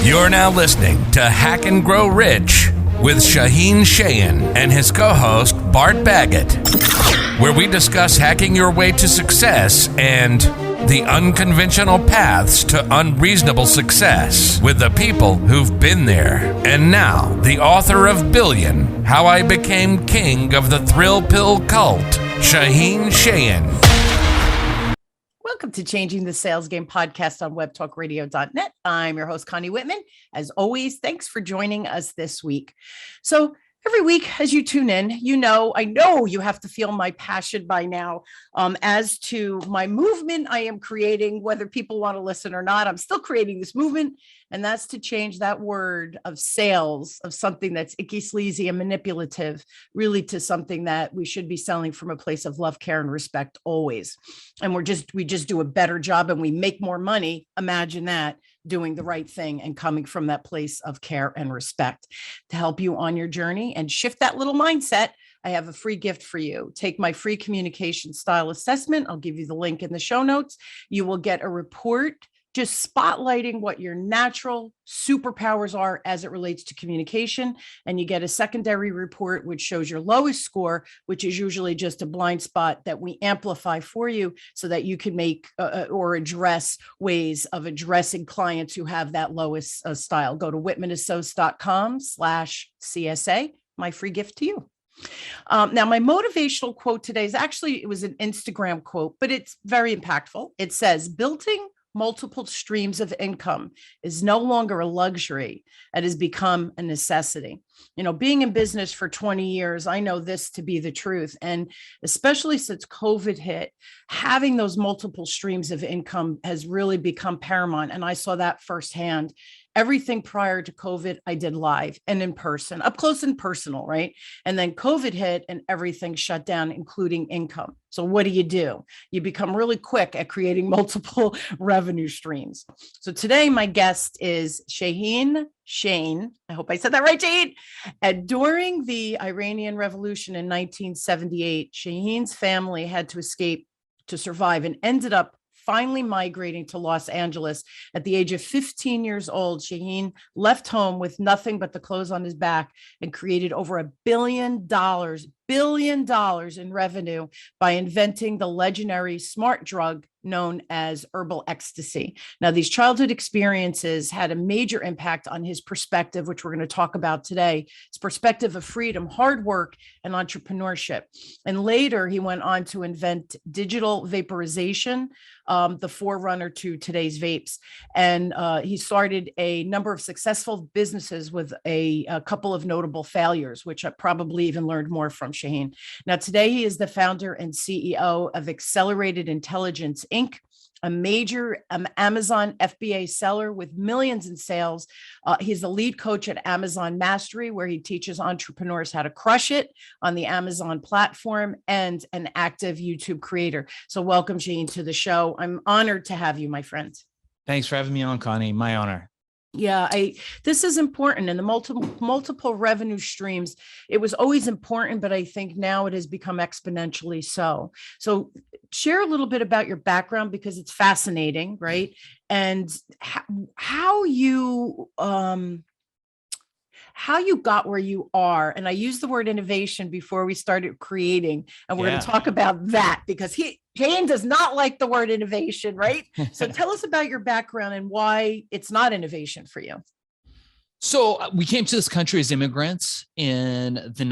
You're now listening to Hack and Grow Rich with Shaheen Shayan and his co-host Bart Baggett, where we discuss hacking your way to success and the unconventional paths to unreasonable success with the people who've been there. And now, the author of Billion, How I Became King of the Thrill Pill Cult, Shaheen Shayan. Welcome to Changing the Sales Game podcast on webtalkradio.net. I'm your host, Connie Whitman. As always, thanks for joining us this week. So every week as you tune in, I know you have to feel my passion by now as to my movement I am creating, whether people want to listen or not. I'm still creating this movement, and that's to change that word of sales, of something that's icky, sleazy, and manipulative, really to something that we should be selling from a place of love, care, and respect always. And we just do a better job and we make more money. Imagine that, doing the right thing and coming from that place of care and respect. To help you on your journey and shift that little mindset, I have a free gift for you. Take my free communication style assessment. I'll give you the link in the show notes. You will get a report just spotlighting what your natural superpowers are as it relates to communication. And you get a secondary report, which shows your lowest score, which is usually just a blind spot that we amplify for you so that you can make or address ways of addressing clients who have that lowest style. Go to whitmanassociates.com/CSA, my free gift to you. Now, my motivational quote today it was an Instagram quote, but it's very impactful. It says, building multiple streams of income is no longer a luxury. It has become a necessity. Being in business for 20 years, I know this to be the truth. And especially since COVID hit, having those multiple streams of income has really become paramount. And I saw that firsthand. Everything prior to COVID, I did live and in person, up close and personal, right? And then COVID hit and everything shut down, including income. So what do? You become really quick at creating multiple revenue streams. So today, my guest is Shaheen Shayan. I hope I said that right, Shaheen. And during the Iranian Revolution in 1978, Shaheen's family had to escape to survive and ended up finally migrating to Los Angeles. At the age of 15 years old, Shaheen left home with nothing but the clothes on his back and created over $1 billion in revenue by inventing the legendary smart drug known as herbal ecstasy. Now, these childhood experiences had a major impact on his perspective, which we're going to talk about today, his perspective of freedom, hard work, and entrepreneurship. And later, he went on to invent digital vaporization, the forerunner to today's vapes. And he started a number of successful businesses with a couple of notable failures, which I probably even learned more from Shaheen. Now, today, he is the founder and CEO of Accelerated Intelligence, Inc., a major Amazon FBA seller with millions in sales. He's the lead coach at Amazon Mastery, where he teaches entrepreneurs how to crush it on the Amazon platform, and an active YouTube creator. So welcome, Shaheen, to the show. I'm honored to have you, my friend. Thanks for having me on, Connie. My honor. Yeah, this is important. And the multiple revenue streams, it was always important, but I think now it has become exponentially so. So share a little bit about your background, because it's fascinating, right? And how you got where you are. And I used the word innovation before we started creating, and we're going to talk about that, because Shaheen does not like the word innovation, right? So tell us about your background and why it's not innovation for you. So we came to this country as immigrants in the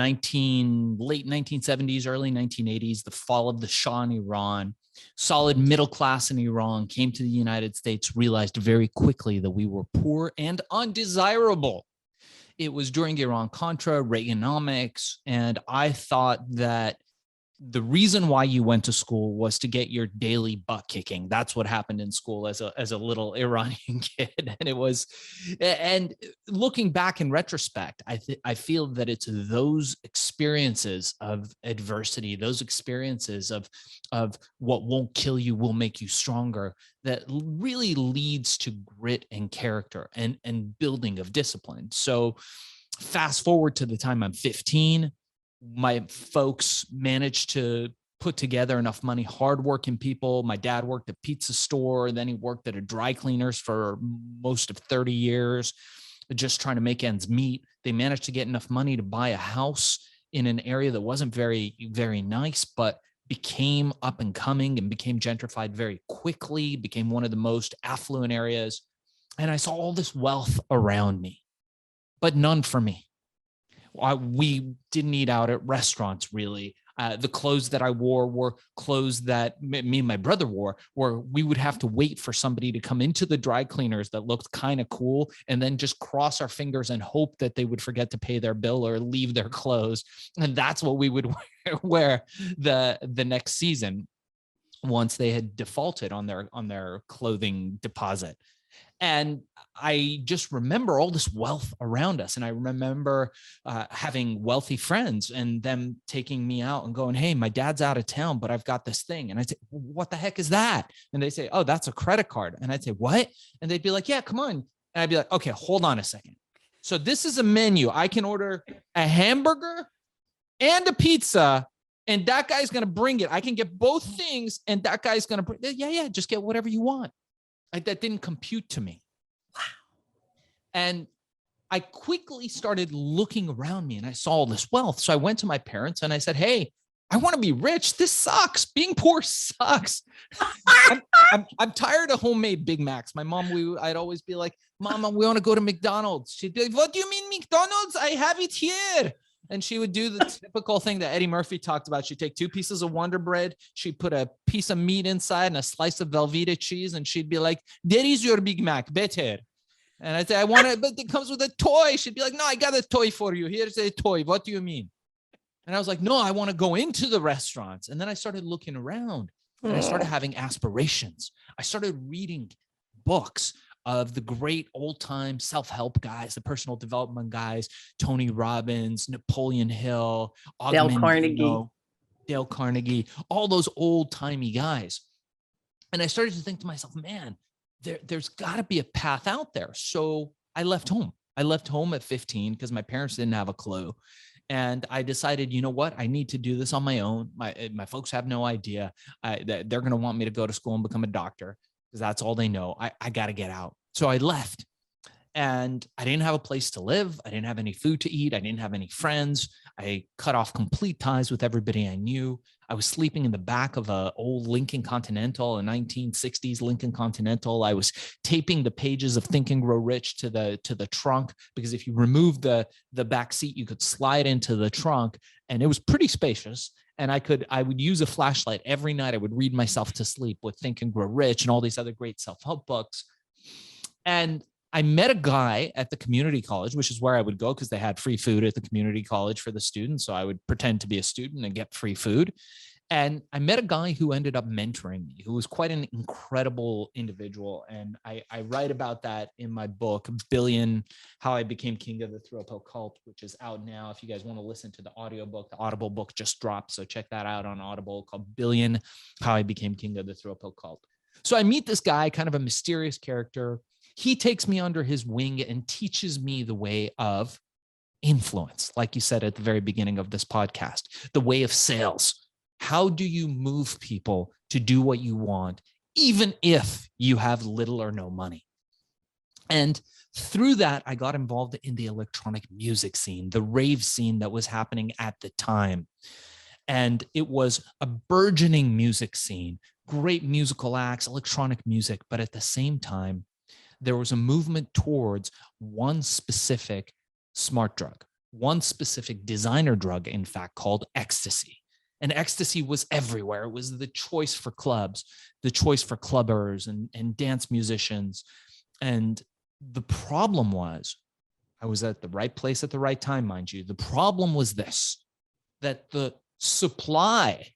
late 1970s, early 1980s, the fall of the Shah in Iran. Solid middle class in Iran came to the United States, realized very quickly that we were poor and undesirable. It was during Iran-Contra, Reaganomics, and I thought that the reason why you went to school was to get your daily butt kicking. That's what happened in school as a little Iranian kid. And looking back in retrospect, I feel that it's those experiences of adversity, those experiences of what won't kill you will make you stronger, that really leads to grit and character and building of discipline. So fast forward to the time I'm 15, my folks managed to put together enough money, hardworking people. My dad worked at a pizza store, then he worked at a dry cleaners for most of 30 years, just trying to make ends meet. They managed to get enough money to buy a house in an area that wasn't very, very nice, but became up and coming and became gentrified very quickly, became one of the most affluent areas. And I saw all this wealth around me, but none for me. We didn't eat out at restaurants, really. The clothes that I wore were clothes that me and my brother wore, where we would have to wait for somebody to come into the dry cleaners that looked kind of cool, and then just cross our fingers and hope that they would forget to pay their bill or leave their clothes. And that's what we would wear the next season once they had defaulted on their clothing deposit. And I just remember all this wealth around us. And I remember having wealthy friends and them taking me out and going, hey, my dad's out of town, but I've got this thing. And I'd say, what the heck is that? And they say, oh, that's a credit card. And I'd say, what? And they'd be like, yeah, come on. And I'd be like, okay, hold on a second. So this is a menu. I can order a hamburger and a pizza, and that guy's going to bring it. I can get both things, and that guy's going to bring it. Yeah, just get whatever you want. That didn't compute to me. Wow. And I quickly started looking around me and I saw all this wealth. So I went to my parents and I said, hey, I want to be rich. This sucks. Being poor sucks. I'm tired of homemade Big Macs. My mom, I'd always be like, Mama, we want to go to McDonald's. She'd be like, what do you mean McDonald's? I have it here. And she would do the typical thing that Eddie Murphy talked about. She'd take 2 pieces of Wonder Bread. She'd put a piece of meat inside and a slice of Velveeta cheese. And she'd be like, there is your Big Mac, bedhead. And I'd say, I want it, but it comes with a toy. She'd be like, no, I got a toy for you. Here's a toy. What do you mean? And I was like, no, I want to go into the restaurants. And then I started looking around and I started having aspirations. I started reading books of the great old-time self-help guys, the personal development guys, Tony Robbins, Napoleon Hill, Dale Carnegie, all those old-timey guys. And I started to think to myself, man, there's got to be a path out there. So I left home. I left home at 15 because my parents didn't have a clue. And I decided, you know what? I need to do this on my own. My folks have no idea. They're going to want me to go to school and become a doctor, because that's all they know. I got to get out. So I left, and I didn't have a place to live. I didn't have any food to eat. I didn't have any friends. I cut off complete ties with everybody I knew. I was sleeping in the back of an old Lincoln Continental, a 1960s Lincoln Continental. I was taping the pages of Think and Grow Rich to the trunk, because if you remove the back seat, you could slide into the trunk, and it was pretty spacious. And I would use a flashlight every night. I would read myself to sleep with Think and Grow Rich and all these other great self-help books. And I met a guy at the community college, which is where I would go because they had free food at the community college for the students. So I would pretend to be a student and get free food. And I met a guy who ended up mentoring me, who was quite an incredible individual. And I write about that in my book, Billion, How I Became King of the Throw Pill Cult, which is out now. If you guys want to listen to the audiobook, the Audible book just dropped. So check that out on Audible, called Billion, How I Became King of the Throw Pill Cult. So I meet this guy, kind of a mysterious character. He takes me under his wing and teaches me the way of influence, like you said at the very beginning of this podcast, the way of sales. How do you move people to do what you want, even if you have little or no money? And through that, I got involved in the electronic music scene, the rave scene that was happening at the time. And it was a burgeoning music scene, great musical acts, electronic music, but at the same time, there was a movement towards one specific smart drug, one specific designer drug, in fact, called ecstasy. And ecstasy was everywhere. It was the choice for clubs, the choice for clubbers and dance musicians. And the problem was, I was at the right place at the right time, mind you. The problem was this, that the supply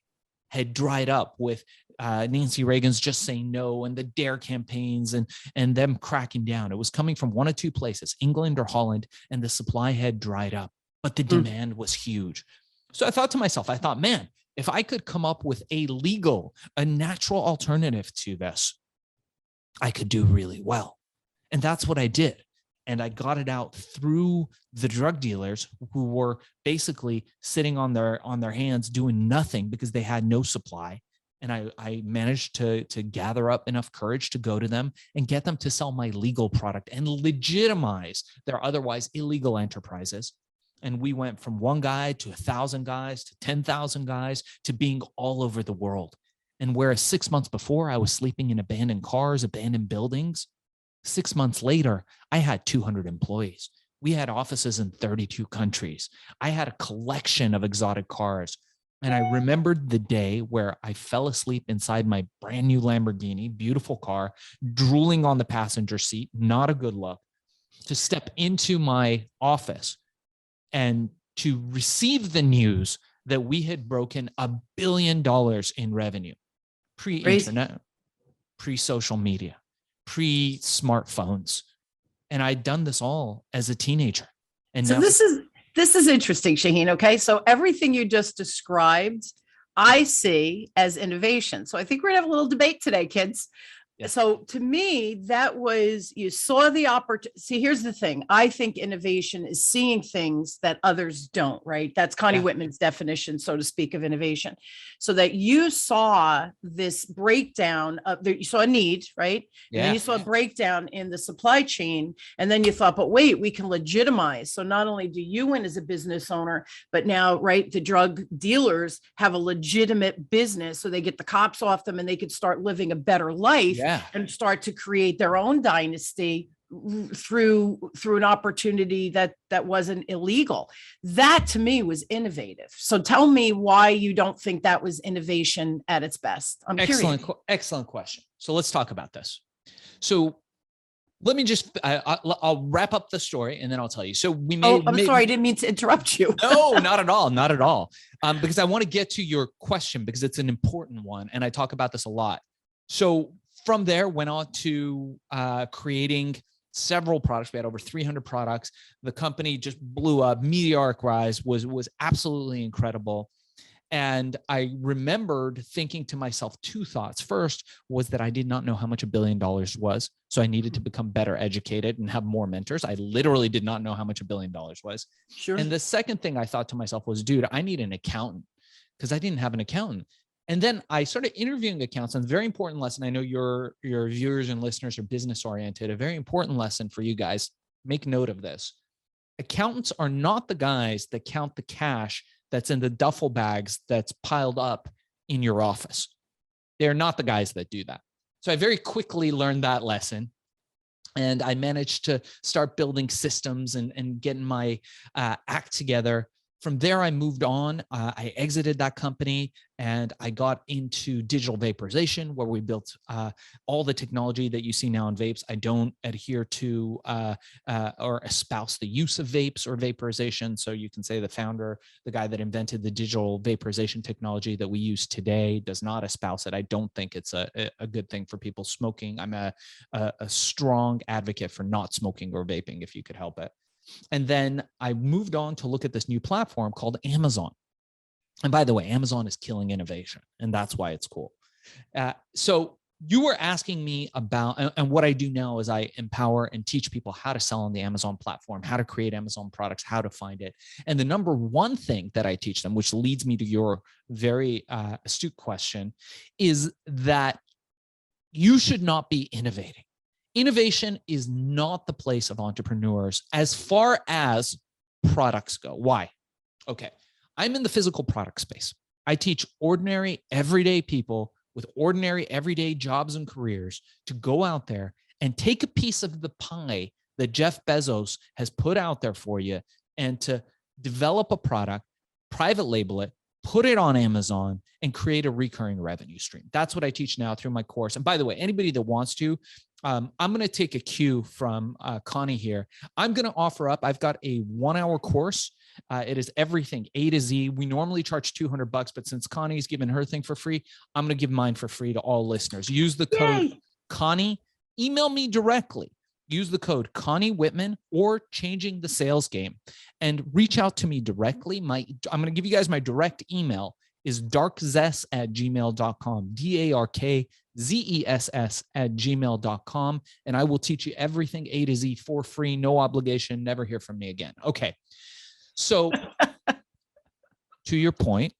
had dried up with Nancy Reagan's Just Say No and the DARE campaigns and them cracking down. It was coming from one of two places, England or Holland, and the supply had dried up, but the demand was huge. So I thought to myself, man, if I could come up with a natural alternative to this, I could do really well. And that's what I did. And I got it out through the drug dealers who were basically sitting on their hands doing nothing because they had no supply. And I managed to gather up enough courage to go to them and get them to sell my legal product and legitimize their otherwise illegal enterprises. And we went from one guy to 1,000 guys to 10,000 guys to being all over the world. And whereas 6 months before I was sleeping in abandoned cars, abandoned buildings, 6 months later, I had 200 employees. We had offices in 32 countries. I had a collection of exotic cars. And I remembered the day where I fell asleep inside my brand new Lamborghini, beautiful car, drooling on the passenger seat, not a good look, to step into my office and to receive the news that we had broken $1 billion in revenue, pre-internet, pre-social media, pre-smartphones. And I'd done this all as a teenager. And so now this is interesting, Shaheen. Okay. So everything you just described, I see as innovation. So I think we're gonna have a little debate today, kids. Yeah. So to me, that was, you saw the opportunity. See, here's the thing. I think innovation is seeing things that others don't, right? That's Connie Whitman's definition, so to speak, of innovation. So that you saw this breakdown of, you saw a need, right? And then you saw a breakdown in the supply chain. And then you thought, but wait, we can legitimize. So not only do you win as a business owner, but now, right, the drug dealers have a legitimate business. So they get the cops off them and they could start living a better life. And start to create their own dynasty through an opportunity that wasn't illegal. That to me was innovative. So tell me why you don't think that was innovation at its best. I'm curious. Excellent question. So let's talk about this. So let me just, I'll wrap up the story and then I'll tell you. So we made. I'm sorry, I didn't mean to interrupt you. No, not at all. Not at all. Because I want to get to your question because it's an important one. And I talk about this a lot. So from there, went on to creating several products. We had over 300 products. The company just blew up. Meteoric rise was absolutely incredible. And I remembered thinking to myself two thoughts. First was that I did not know how much $1 billion was. So I needed to become better educated and have more mentors. I literally did not know how much $1 billion was. Sure. And the second thing I thought to myself was, dude, I need an accountant because I didn't have an accountant. And then I started interviewing accountants. And a very important lesson. I know your viewers and listeners are business oriented. A very important lesson for you guys. Make note of this. Accountants are not the guys that count the cash that's in the duffel bags that's piled up in your office. They're not the guys that do that. So I very quickly learned that lesson. And I managed to start building systems and getting my act together. From there, I moved on. I exited that company and I got into digital vaporization, where we built all the technology that you see now in vapes. I don't adhere to or espouse the use of vapes or vaporization. So you can say the founder, the guy that invented the digital vaporization technology that we use today, does not espouse it. I don't think it's a good thing for people smoking. I'm a strong advocate for not smoking or vaping if you could help it. And then I moved on to look at this new platform called Amazon. And by the way, Amazon is killing innovation, and that's why it's cool. So you were asking me about, and what I do now is I empower and teach people how to sell on the Amazon platform, how to create Amazon products, how to find it. And the number one thing that I teach them, which leads me to your very astute question, is that you should not be innovating. Innovation is not the place of entrepreneurs as far as products go. Why? Okay. I'm in the physical product space. I teach ordinary, everyday people with ordinary, everyday jobs and careers to go out there and take a piece of the pie that Jeff Bezos has put out there for you and to develop a product, private label it, put it on Amazon, and create a recurring revenue stream. That's what I teach now through my course. And by the way, anybody that wants to, I'm going to take a cue from Connie here. I'm going to offer up, I've got a 1-hour course. It is everything A to Z. We normally charge $200, but since Connie's given her thing for free, I'm going to give mine for free to all listeners. Use the code Connie. Email me directly. Use the code Connie Whitman or Changing the Sales Game and reach out to me directly. I'm going to give you guys my direct email is darkzess@gmail.com, zess@gmail.com, and I will teach you everything A to Z for free, no obligation, never hear from me again. Okay. So to your point,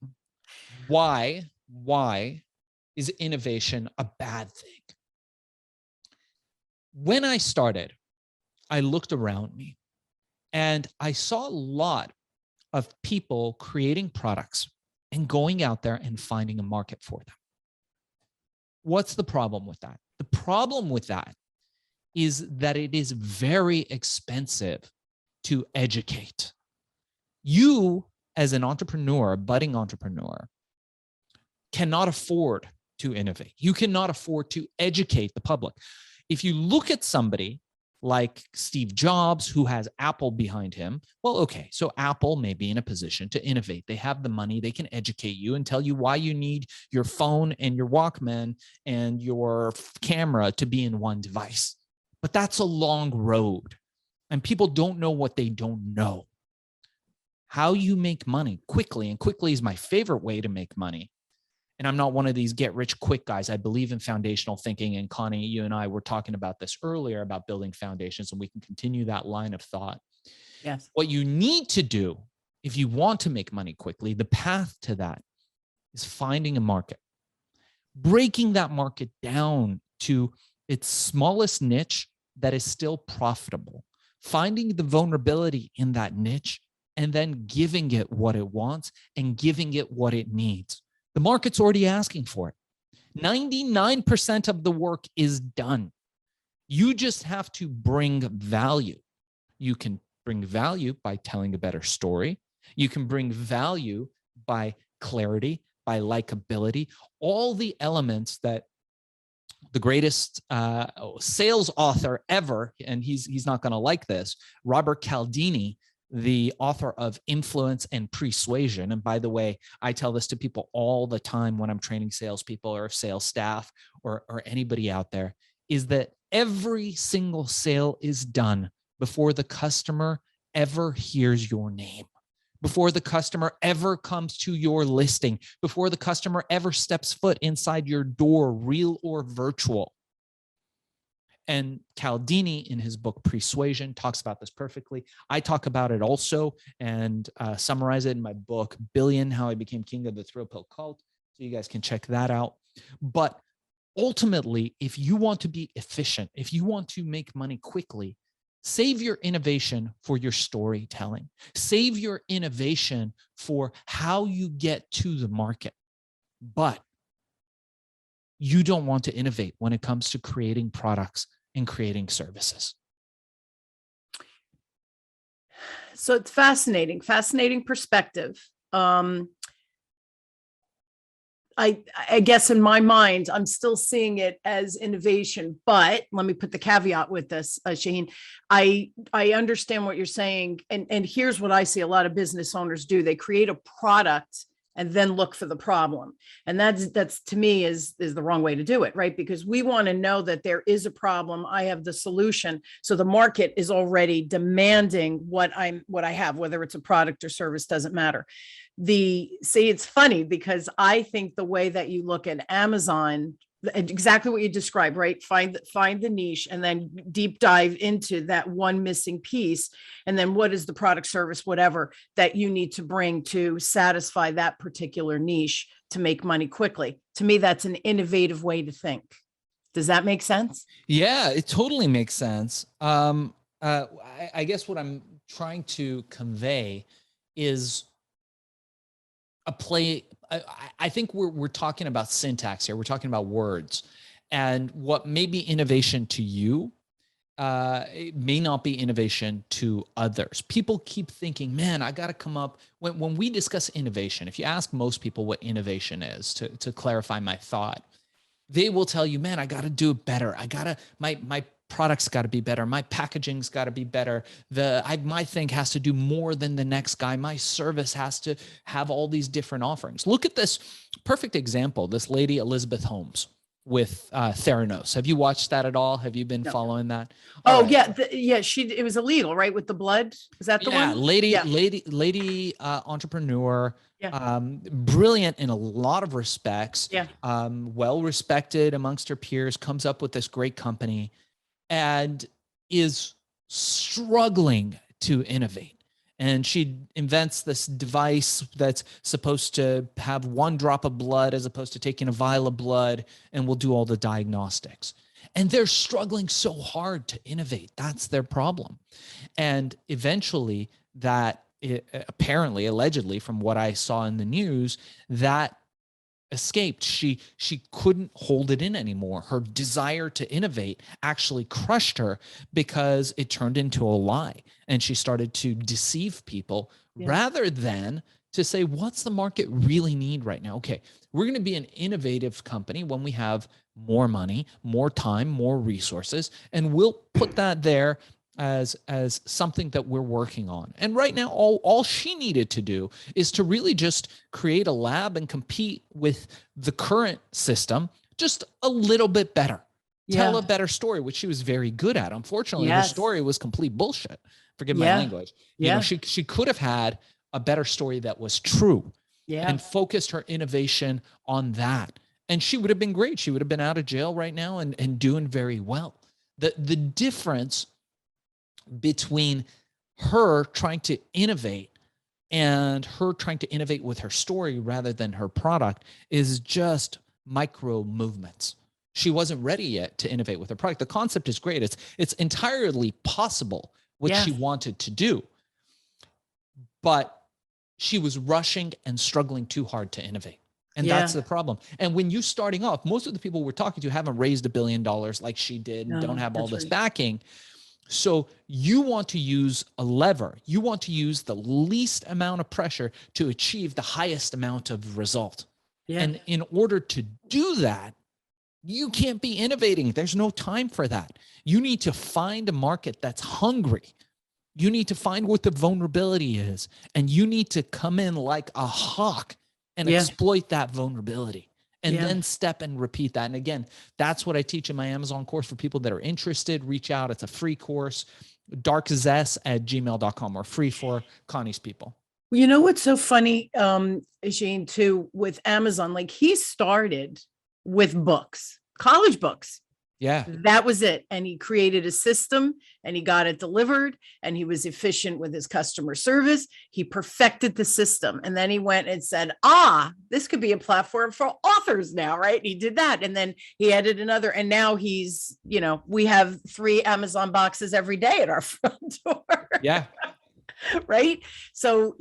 why is innovation a bad thing? When I started, I looked around me and I saw a lot of people creating products and going out there and finding a market for them. What's the problem with that? The problem with that is that it is very expensive to educate. You, as an entrepreneur, a budding entrepreneur, cannot afford to innovate. You cannot afford to educate the public. If you look at somebody like Steve Jobs, who has Apple behind him, well, okay, so Apple may be in a position to innovate. They have the money, they can educate you and tell you why you need your phone and your Walkman and your camera to be in one device. But that's a long road, and people don't know what they don't know. How you make money quickly, and quickly is my favorite way to make money. And I'm not one of these get rich quick guys. I believe in foundational thinking. And Connie, you and I were talking about this earlier about building foundations, and we can continue that line of thought. Yes. What you need to do if you want to make money quickly, the path to that is finding a market, breaking that market down to its smallest niche that is still profitable, finding the vulnerability in that niche, and then giving it what it wants and giving it what it needs. The market's already asking for it. 99% of the work is done. You just have to bring value. You can bring value by telling a better story. You can bring value by clarity, by likability, all the elements that the greatest sales author ever, and he's not going to like this, Robert Cialdini, the author of Influence and Persuasion. And by the way, I tell this to people all the time when I'm training salespeople or sales staff or anybody out there, is that every single sale is done before the customer ever hears your name, before the customer ever comes to your listing, before the customer ever steps foot inside your door, real or virtual. And Cialdini, in his book Persuasion, talks about this perfectly. I talk about it also and summarize it in my book, Billion, How I Became King of the Thrill Pill Cult. So you guys can check that out. But ultimately, if you want to be efficient, if you want to make money quickly, save your innovation for your storytelling. Save your innovation for how you get to the market. But you don't want to innovate when it comes to creating products and creating services. So it's fascinating perspective. I guess in my mind, I'm still seeing it as innovation, but let me put the caveat with this, Shaheen. I understand what you're saying. And here's what I see a lot of business owners do. They create a product and then look for the problem. And that's to me is the wrong way to do it, right? Because we want to know that there is a problem. I have the solution. So the market is already demanding what I have, whether it's a product or service, doesn't matter. It's funny because I think the way that you look at Amazon, exactly what you described, right? Find the niche and then deep dive into that one missing piece. And then what is the product, service, whatever that you need to bring to satisfy that particular niche to make money quickly. To me, that's an innovative way to think. Does that make sense? Yeah, it totally makes sense. I guess what I'm trying to convey is a play. I think we're talking about syntax here. We're talking about words, and what may be innovation to you, it may not be innovation to others. People keep thinking, man, I got to come up. When we discuss innovation, if you ask most people what innovation is, to clarify my thought, they will tell you, man, I got to do it better. My product's got to be better. My packaging's got to be better. My thing has to do more than the next guy. My service has to have all these different offerings. Look at this perfect example. This lady, Elizabeth Holmes with Theranos. Have you watched that at all? Have you been following that? All right. Yeah. It was illegal, right? With the blood. Is that the one? Lady entrepreneur, Yeah. Brilliant in a lot of respects, Yeah. well respected amongst her peers, comes up with this great company and is struggling to innovate. And she invents this device that's supposed to have one drop of blood as opposed to taking a vial of blood, and will do all the diagnostics. And they're struggling so hard to innovate. That's their problem. And eventually apparently, allegedly, from what I saw in the news, that escaped. She couldn't hold it in anymore. Her desire to innovate actually crushed her because it turned into a lie, and she started to deceive people rather than to say, what's the market really need right now? Okay, we're going to be an innovative company when we have more money, more time, more resources, and we'll put that there as something that we're working on. And right now, all she needed to do is to really just create a lab and compete with the current system just a little bit better. Tell a better story, which she was very good at. Unfortunately, the story was complete bullshit. Forgive my language. You know, she could have had a better story that was true and focused her innovation on that. And she would have been great. She would have been out of jail right now and doing very well. The difference between her trying to innovate and her trying to innovate with her story rather than her product is just micro movements. She wasn't ready yet to innovate with her product. The concept is great. It's entirely possible what she wanted to do, but she was rushing and struggling too hard to innovate. And that's the problem. And when you're starting off, most of the people we're talking to haven't raised $1 billion like she did and don't have all this backing. So you want to use a lever. You want to use the least amount of pressure to achieve the highest amount of result. Yeah. And in order to do that, you can't be innovating. There's no time for that. You need to find a market that's hungry. You need to find what the vulnerability is. And you need to come in like a hawk and exploit that vulnerability. And then step and repeat that. And again, that's what I teach in my Amazon course for people that are interested. Reach out. It's a free course, darkzess@gmail.com, or free for Connie's people. You know what's so funny, Jean, too, with Amazon? Like, he started with books, college books. Yeah. That was it. And he created a system and he got it delivered, and he was efficient with his customer service. He perfected the system. And then he went and said, this could be a platform for authors now, right? And he did that. And then he added another. And now he's, we have 3 Amazon boxes every day at our front door. Yeah. Right. So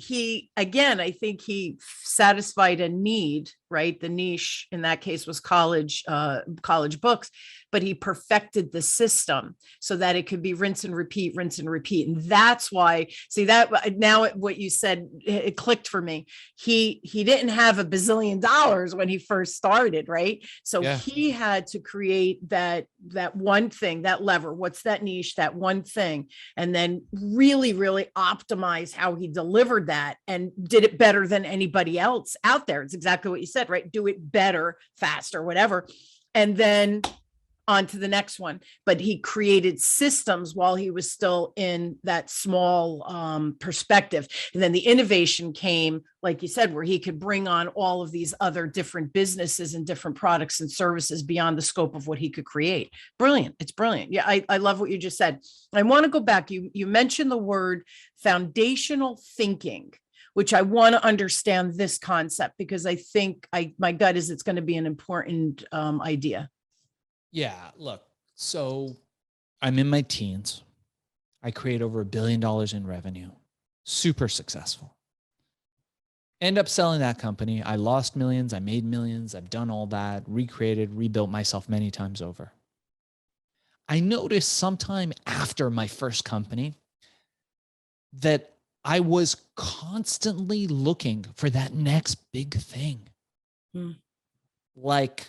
I think he satisfied a need, right? The niche in that case was college books, but he perfected the system so that it could be rinse and repeat. And that's why, see that now what you said, it clicked for me. He didn't have $1 bazillion when he first started. Right. So he had to create that one thing, that lever. What's that niche, that one thing, and then really, really optimize how he delivered that and did it better than anybody else out there. It's exactly what you said, right? Do it better, faster, whatever. And then on to the next one. But he created systems while he was still in that small perspective. And then the innovation came, like you said, where he could bring on all of these other different businesses and different products and services beyond the scope of what he could create. Brilliant. It's brilliant. Yeah, I love what you just said. I want to go back. You mentioned the word foundational thinking, which I want to understand this concept, because I think my gut is it's going to be an important idea. Yeah, look, so I'm in my teens. I create over $1 billion in revenue, super successful. End up selling that company. I lost millions. I made millions. I've done all that, recreated, rebuilt myself many times over. I noticed sometime after my first company that I was constantly looking for that next big thing. Like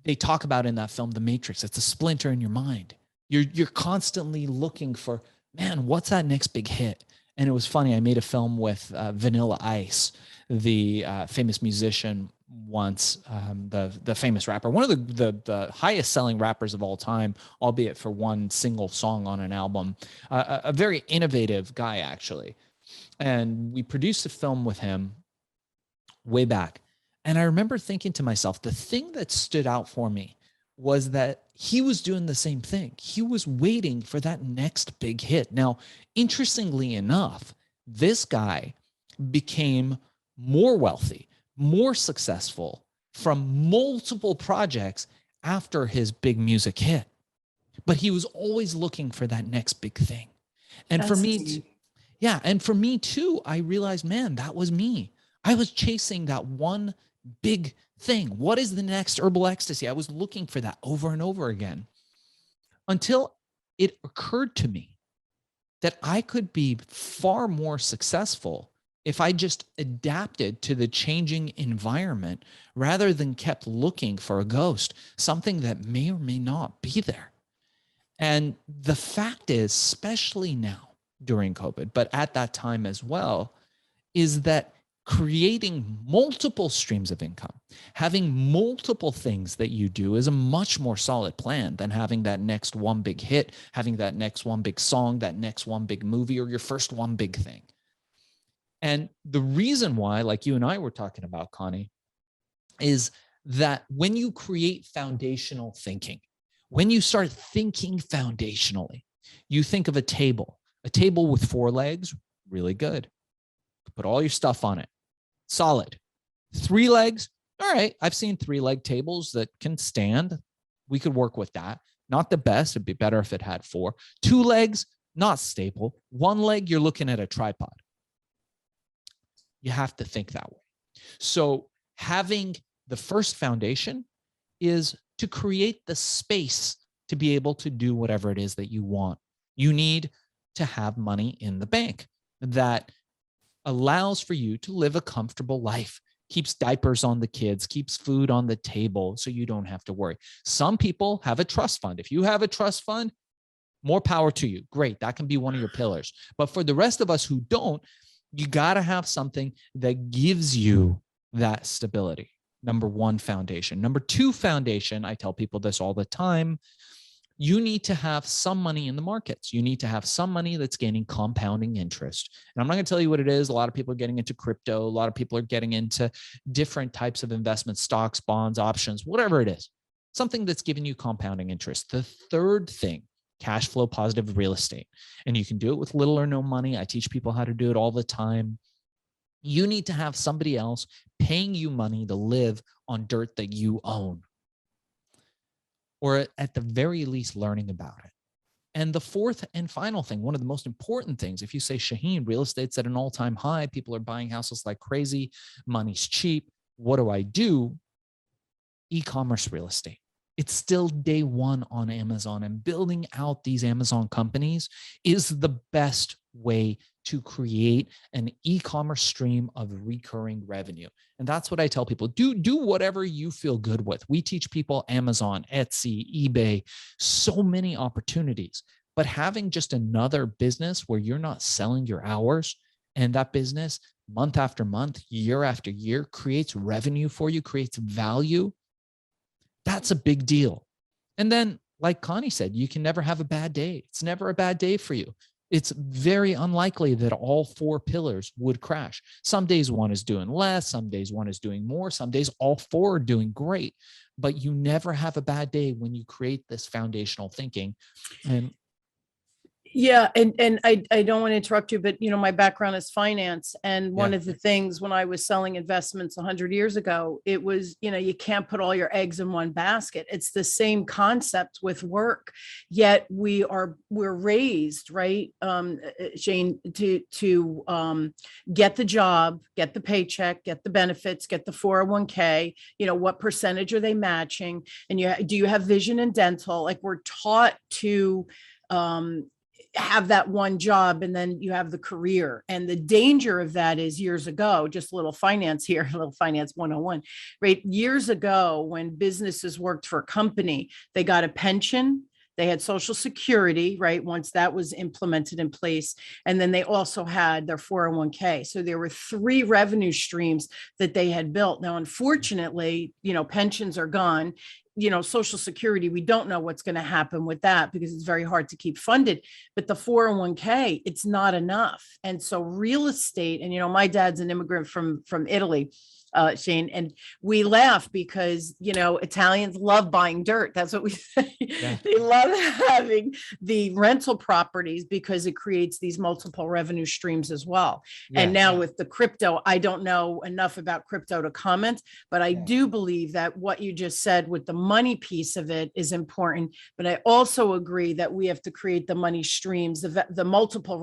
they talk about in that film, The Matrix. It's a splinter in your mind. You're constantly looking for, man, what's that next big hit? And it was funny. I made a film with Vanilla Ice, the famous musician once, the famous rapper, one of the highest selling rappers of all time, albeit for one single song on an album, a very innovative guy, actually. And we produced a film with him. way back. And I remember thinking to myself, the thing that stood out for me was that he was doing the same thing. He was waiting for that next big hit. Now, interestingly enough, this guy became more wealthy, more successful from multiple projects after his big music hit. But he was always looking for that next big thing. And for me, yeah. And for me too, I realized, man, that was me. I was chasing that one big thing. What is the next herbal ecstasy? I was looking for that over and over again until it occurred to me that I could be far more successful if I just adapted to the changing environment rather than kept looking for a ghost, something that may or may not be there. And the fact is, especially now during COVID, but at that time as well, is that creating multiple streams of income, having multiple things that you do is a much more solid plan than having that next one big hit, having that next one big song, that next one big movie, or your first one big thing. And the reason why, like you and I were talking about, Connie, is that when you create foundational thinking, when you start thinking foundationally, you think of a table with 4 legs, really good. Put all your stuff on it. Solid. 3 legs. All right. I've seen 3-leg tables that can stand. We could work with that. Not the best. It'd be better if it had 4. 2 legs, not stable. 1 leg, you're looking at a tripod. You have to think that way. So having the first foundation is to create the space to be able to do whatever it is that you want. You need to have money in the bank that allows for you to live a comfortable life, keeps diapers on the kids, keeps food on the table so you don't have to worry. Some people have a trust fund. If you have a trust fund, more power to you. Great. That can be one of your pillars. But for the rest of us who don't, you got to have something that gives you that stability. Number 1, foundation. Number 2, foundation. I tell people this all the time. You need to have some money in the markets. You need to have some money that's gaining compounding interest. And I'm not going to tell you what it is. A lot of people are getting into crypto. A lot of people are getting into different types of investments, stocks, bonds, options, whatever it is. Something that's giving you compounding interest. The third thing, cash flow positive real estate. And you can do it with little or no money. I teach people how to do it all the time. You need to have somebody else paying you money to live on dirt that you own, or at the very least learning about it. And the fourth and final thing, one of the most important things, if you say, Shaheen, real estate's at an all-time high, people are buying houses like crazy, money's cheap, what do I do? E-commerce real estate. It's still day one on Amazon, and building out these Amazon companies is the best way to create an e-commerce stream of recurring revenue. And that's what I tell people. Do whatever you feel good with. We teach people Amazon, Etsy, eBay, so many opportunities. But having just another business where you're not selling your hours, and that business month after month, year after year creates revenue for you, creates value, that's a big deal. And then, like Connie said, you can never have a bad day. It's never a bad day for you. It's very unlikely that all 4 pillars would crash. Some days one is doing less, some days one is doing more, some days all 4 are doing great. But you never have a bad day when you create this foundational thinking. And yeah, and I don't want to interrupt you, but my background is finance, and one of the things when I was selling investments 100 years ago, it was you can't put all your eggs in one basket. It's the same concept with work, yet we're raised, right, Shane, to get the job, get the paycheck, get the benefits, get the 401k. What percentage are they matching? And do you have vision and dental? Like, we're taught to have that one job, and then you have the career. And the danger of that is, years ago, just a little finance here, a little finance 101, right? Years ago, when businesses worked for a company, they got a pension, they had Social Security, right? Once that was implemented in place. And then they also had their 401k. So there were 3 revenue streams that they had built. Now, unfortunately, pensions are gone. Social Security, we don't know what's going to happen with that because it's very hard to keep funded. But the 401k, it's not enough. And so real estate, and my dad's an immigrant from Italy. Shane. And we laugh because, you know, Italians love buying dirt. That's what we say. Yeah. They love having the rental properties because it creates these multiple revenue streams as well. And now with the crypto, I don't know enough about crypto to comment, but I do believe that what you just said with the money piece of it is important. But I also agree that we have to create the money streams, the multiple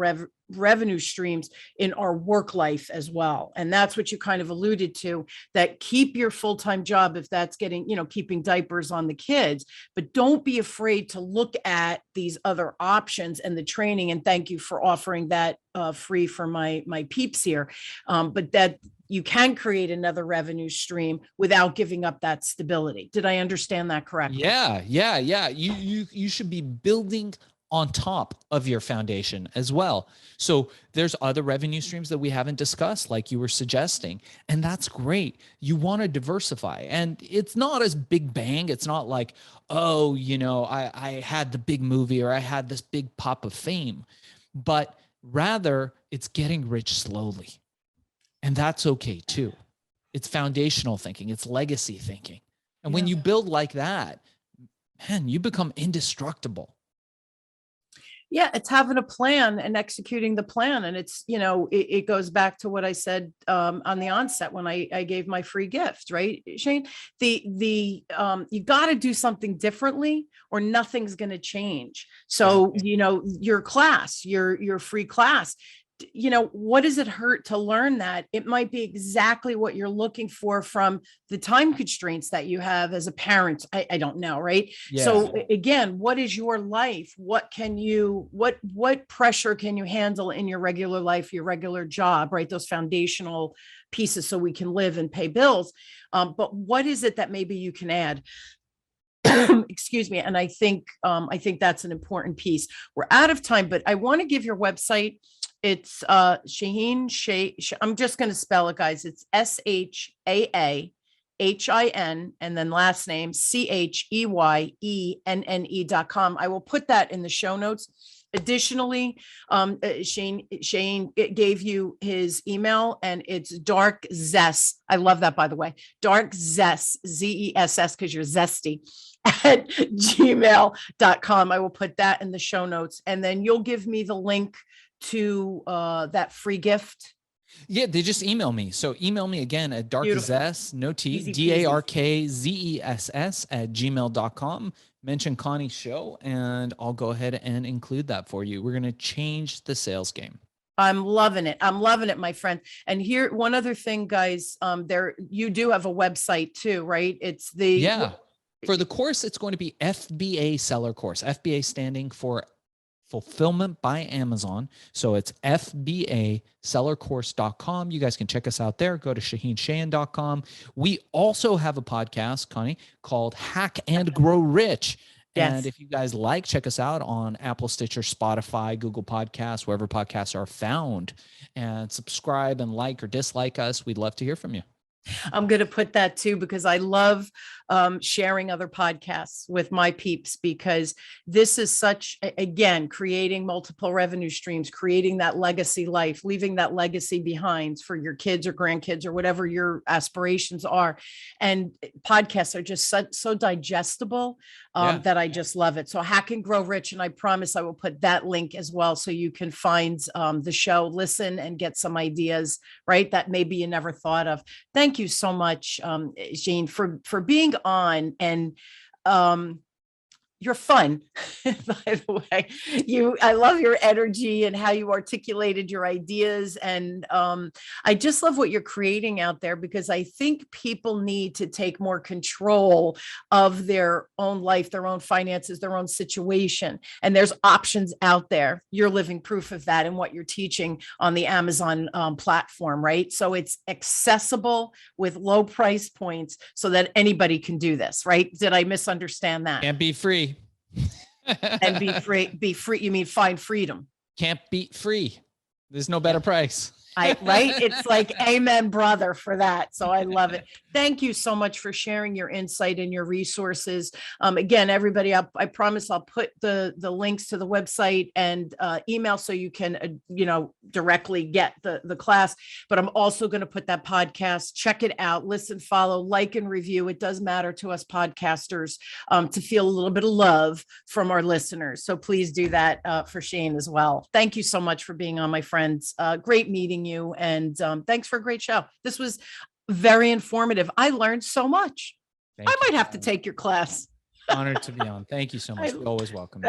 revenue streams in our work life as well. And that's what you kind of alluded to, that keep your full-time job if that's getting, you know, keeping diapers on the kids, but don't be afraid to look at these other options and the training. And thank you for offering that free for my peeps here. But that you can create another revenue stream without giving up that stability. Did I understand that correctly? Yeah. You should be building on top of your foundation as well. So there's other revenue streams that we haven't discussed, like you were suggesting, and that's great. You want to diversify, and it's not as big bang. It's not like, oh, you know, I had the big movie or I had this big pop of fame, but rather it's getting rich slowly. And that's okay too. It's foundational thinking. It's legacy thinking. And when you build like that, man, you become indestructible. Yeah, it's having a plan and executing the plan. And it's, you know, it goes back to what I said on the onset when I gave my free gift, right, Shane? You got to do something differently or nothing's going to change. So, you know, your class, your free class, you know, what does it hurt to learn that? It might be exactly what you're looking for from the time constraints that you have as a parent. I don't know, right? Yeah. So again, what is your life? What pressure can you handle in your regular life, your regular job, right? Those foundational pieces so we can live and pay bills. But what is it that maybe you can add? Excuse me. And I think that's an important piece. We're out of time, but I want to give your website. It's Shaheen Shay. I'm just going to spell it, guys. It's SHAAHIN and then last name CHEYENNE.com. I will put that in the show notes. Additionally, Shane gave you his email, and it's Dark Zess. I love that, by the way. Dark Zess, ZESS, because you're zesty, at gmail.com. I will put that in the show notes, and then you'll give me the link to that free gift. Yeah, they just email me. So email me again at darkzess, no T, DARKZESS at gmail.com. Mention Connie's show, and I'll go ahead and include that for you. We're going to change the sales game. I'm loving it. I'm loving it, my friend. And here, one other thing, guys, you do have a website too, right? It's for the course, it's going to be FBA Seller Course. FBA standing for Fulfillment by Amazon. So it's FBAsellercourse.com. You guys can check us out there. Go to ShaheenShayan.com. We also have a podcast, Connie, called Hack and Grow Rich. And if you guys like, check us out on Apple, Stitcher, Spotify, Google Podcasts, wherever podcasts are found, and subscribe and like or dislike us. We'd love to hear from you. I'm going to put that too, because I love sharing other podcasts with my peeps, because this is such, again, creating multiple revenue streams, creating that legacy life, leaving that legacy behind for your kids or grandkids or whatever your aspirations are. And podcasts are just so digestible that I just love it. So Hack and Grow Rich. And I promise I will put that link as well, so you can find the show, listen, and get some ideas, right, that maybe you never thought of. Thank you so much, Jean, for being on, and you're fun, by the way. I love your energy and how you articulated your ideas. And I just love what you're creating out there, because I think people need to take more control of their own life, their own finances, their own situation. And there's options out there. You're living proof of that in what you're teaching on the Amazon platform, right? So it's accessible with low price points so that anybody can do this, right? Did I misunderstand that? Can't be free. And be free. You mean find freedom? Can't beat free. There's no better price. Right? It's like, amen, brother, for that. So I love it. Thank you so much for sharing your insight and your resources. Again, everybody, I promise I'll put the links to the website and email so you can, directly get the class. But I'm also going to put that podcast. Check it out. Listen, follow, like, and review. It does matter to us podcasters to feel a little bit of love from our listeners. So please do that for Shane as well. Thank you so much for being on, my friends. Great meeting you, and thanks for a great show. This was very informative. I learned so much. I might have to take your class. Honored to be on. Thank you so much. You're always welcome.